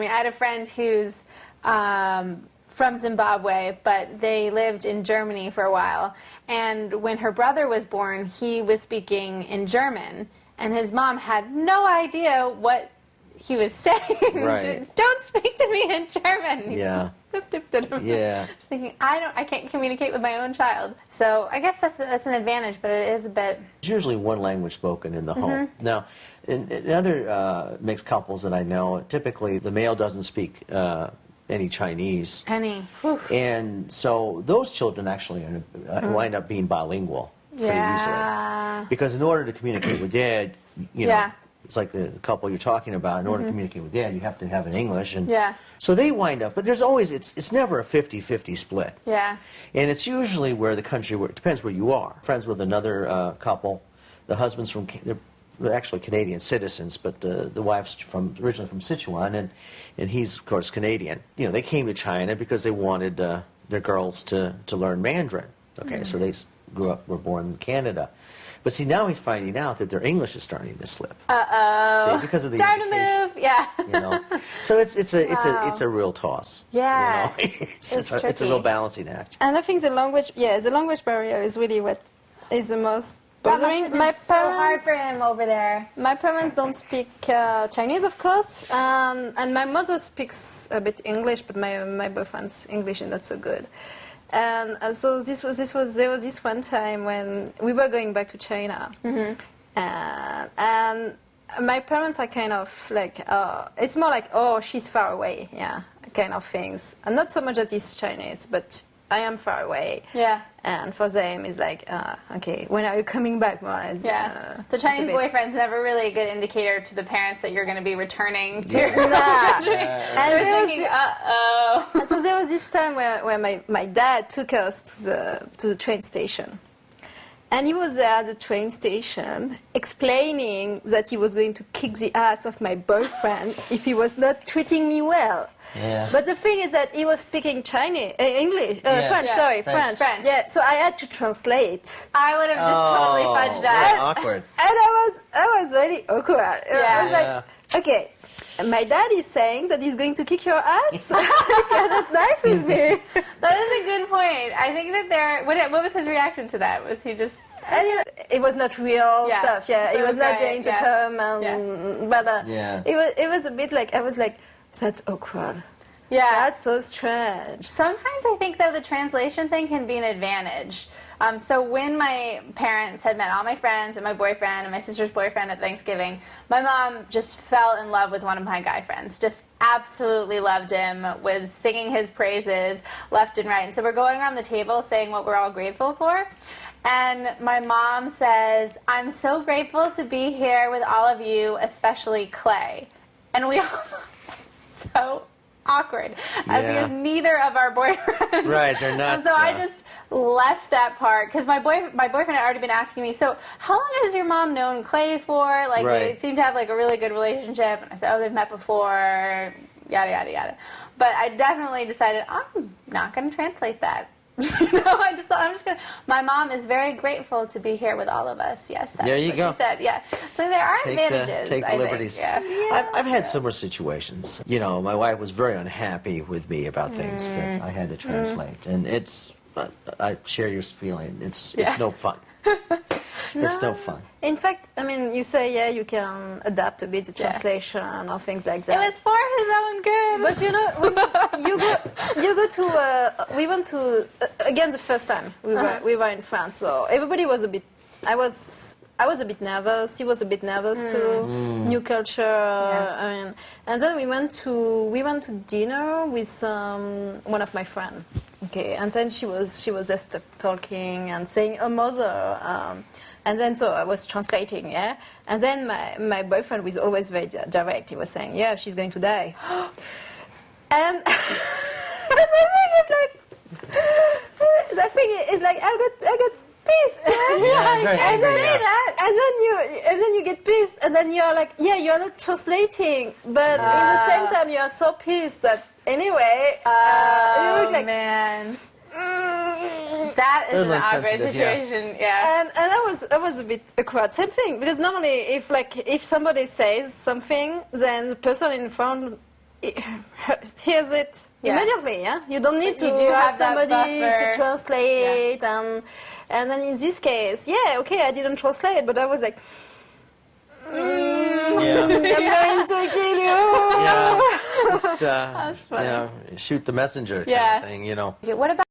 I had a friend who's from Zimbabwe, but they lived in Germany for a while. And when her brother was born, he was speaking in German, and his mom had no idea what he was saying. Right. Just, don't speak to me in German. Yeah. Yeah. Just thinking, I can't communicate with my own child. So I guess that's an advantage, but it is a bit. There's usually one language spoken in the home. Now, in other mixed couples that I know, typically the male doesn't speak any Chinese. And so those children actually wind up being bilingual pretty easily. Because in order to communicate with dad, you know, it's like the couple you're talking about, in order to communicate with dad, you have to have an English. And so they wind up, but there's always, it's never a 50-50 split. And it's usually where the country, it depends where you are. Friends with another couple, the husband's from, they're actually Canadian citizens, but the wife's originally from Sichuan, and he's, of course, Canadian. You know, they came to China because they wanted their girls to learn Mandarin. Okay, so they were born in Canada. But see, now he's finding out that their English is starting to slip. See, because of the time to move. You know, so it's a real toss. You know? It's a real balancing act. And I think the language barrier is really what is the most bothering. That must have been so hard for him over there. My parents don't speak Chinese, of course, and my mother speaks a bit English, but my boyfriend's English is not so good. And so there was this one time when we were going back to China, and my parents are kind of like, it's more like, oh, she's far away, kind of things. And not so much that he's Chinese, but I am far away. And for them, it's like, okay, when are you coming back, more or less? The Chinese boyfriend's never really a good indicator to the parents that you're going to be returning to your country. And they're thinking, uh-oh. And so there was this time where my dad took us to the train station. And he was there at the train station explaining that he was going to kick the ass of my boyfriend if he was not treating me well. But the thing is that he was speaking Chinese, French. Yeah, so I had to translate. I would have just totally fudged that. Awkward. And I was really awkward. I was like, okay, my dad is saying that he's going to kick your ass if you're not nice with me. That is a good point. I think that what was his reaction to that? Was he just... I mean, it was not real stuff. So he was not going to come. And, but it was a bit like, I was like, that's awkward. That's so strange. Sometimes I think, though, the translation thing can be an advantage. So when my parents had met all my friends and my boyfriend and my sister's boyfriend at Thanksgiving, my mom just fell in love with one of my guy friends. Just absolutely loved him, was singing his praises left and right. And so we're going around the table saying what we're all grateful for. And my mom says, I'm so grateful to be here with all of you, especially Clay. And we all... so awkward, as he is neither of our boyfriends. Right, they're not. And so I just left that part, because my boyfriend had already been asking me, so how long has your mom known Clay for? Like, they seem to have like a really good relationship. And I said, oh, they've met before, yada, yada, yada. But I definitely decided, I'm not going to translate that. You know, I'm just going to... My mom is very grateful to be here with all of us. Yes, that's what she said. Yeah. So there are advantages, take the liberties. Think. I've had similar situations. You know, my wife was very unhappy with me about things that I had to translate. And it's... I share your feeling. It's no fun. It's no fun. In fact, I mean, you say, you can adapt a bit the translation or things like that. It was for his own good. But you know, you go to, we went to, again, the first time we were in France, so everybody was a bit, I was a bit nervous, he was a bit nervous too, new culture, I mean, and then we went to dinner with one of my friends. Okay, and then she was just talking and saying her mother, and then so I was translating, and then my boyfriend was always very direct. He was saying, she's going to die, and the thing is like I got pissed, and then you get pissed, and then you're like, you're not translating, but at the same time you are so pissed that. Anyway, you look like... man. That is an awkward situation, And that was a bit awkward. Same thing, because normally if somebody says something, then the person in front hears it immediately. Yeah, you don't need to you do have have that somebody to buffer. translate, and then in this case, okay, I didn't translate, but I was like, Yeah. I'm going to kill you. Yeah. Just, funny. shoot the messenger kind Yeah. of thing, What about